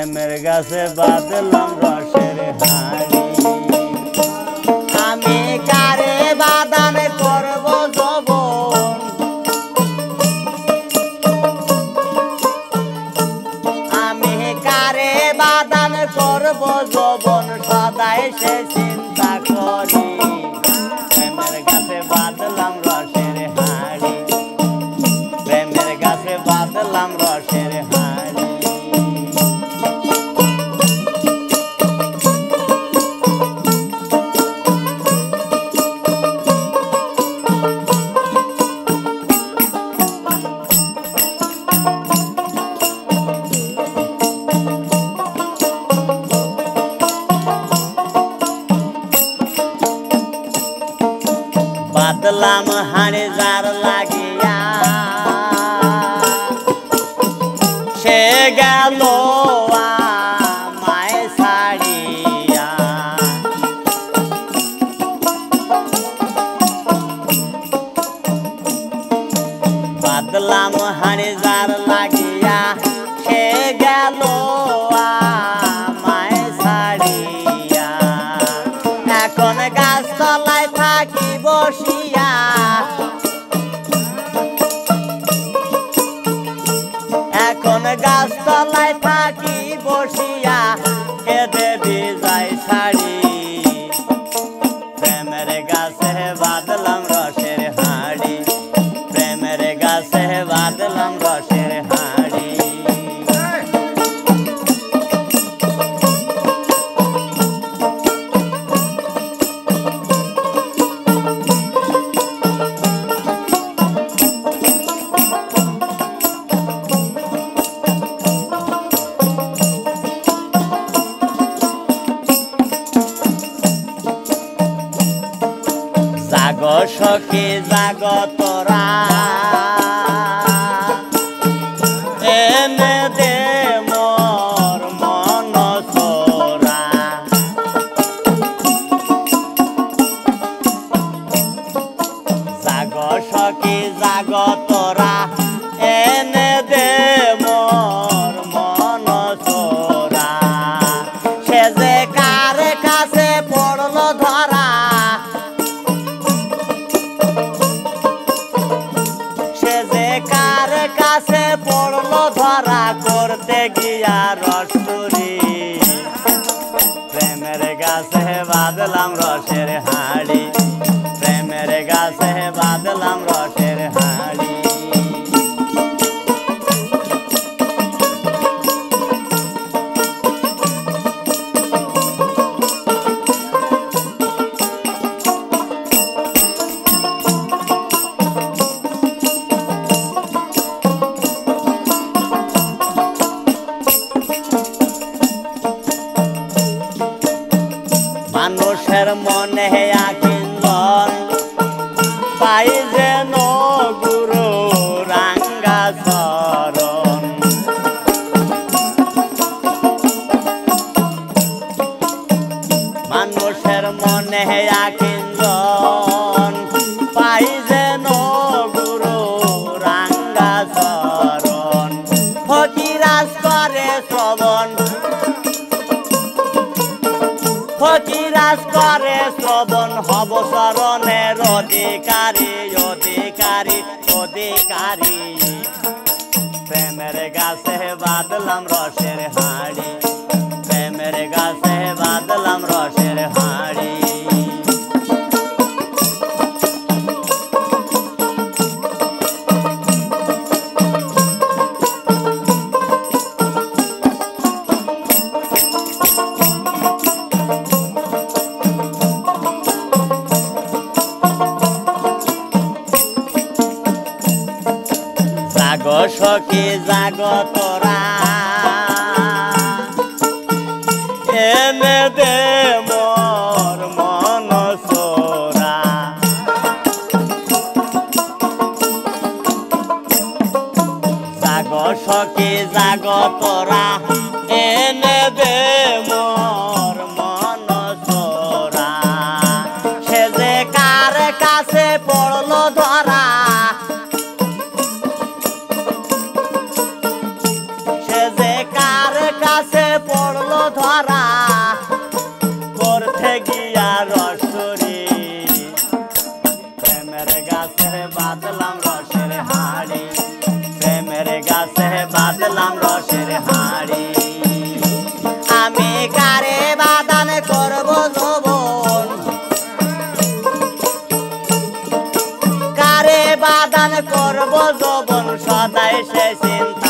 প্রেমের গাছে বাঁধলাম রসের হাড়ি আমি কারে বাদান করব যৌবন আমি কারে বাদান করব যৌবন সদাই সে চিন্তা করি প্রেমের গাছে বাঁধলাম রসের হাড়ি প্রেমের গাছে বাঁধলাম রসের হাড়ি বাঁধলাম হাড়ি যার লাগিয়া সে গেল আমায় ছাড়িয়া বাঁধলাম হাড়ি যার লাগিয়া সে গেল আমায় ছাড়িয়া এখন গাছ তলায় থাকি বসিয়া এখন গাছ তলায় থাকি বসিয়া কেঁদে ভিজাই শাড়ি প্রেমের গাছে বাঁধলাম রসের হাড়ি প্রেমের গাছে বাঁধলাম রসের হাড়ি জাগ সখী জাগ তোরা এনে দে মোর মন চোরা জাগ সখী জাগ তোরা এনে দে মোর মন চোরা সে যে কার কাছে পড়লো ধরা সে যে কার কাছে পড়লো ধরা করতে গিয়া রসুরি প্রেমের গাছে বাঁধলাম রসের হাড়ি প্রেমের গাছে বাঁধলাম রসের হাড়ি মানুষের মনে আকিঞ্জন পাই যেন গুরু রাঙ্গা চরণ মানুষের মনে আকিঞ্জন পাই যেন গুরু রাঙ্গা চরণ ফকিরাজ করে শ্রবণ ফকিরাজ করে শ্রবণ হব শরণের অধিকারী অধিকারী অধিকারী প্রেমের গাছে বাঁধলাম রসের হাড়ি প্রেমের গাছে বাঁধলাম রসের হাড়ি জাগ সখী জাগ তোরা এনে দে মোর মন চোরা জাগ সখী জাগ তোরা এনে দে মোর মন চোরা সে যে কার কাছে পড়লো ধরা সে যে কার কাছে দান করব যৌবন সদাই সে চিন্তা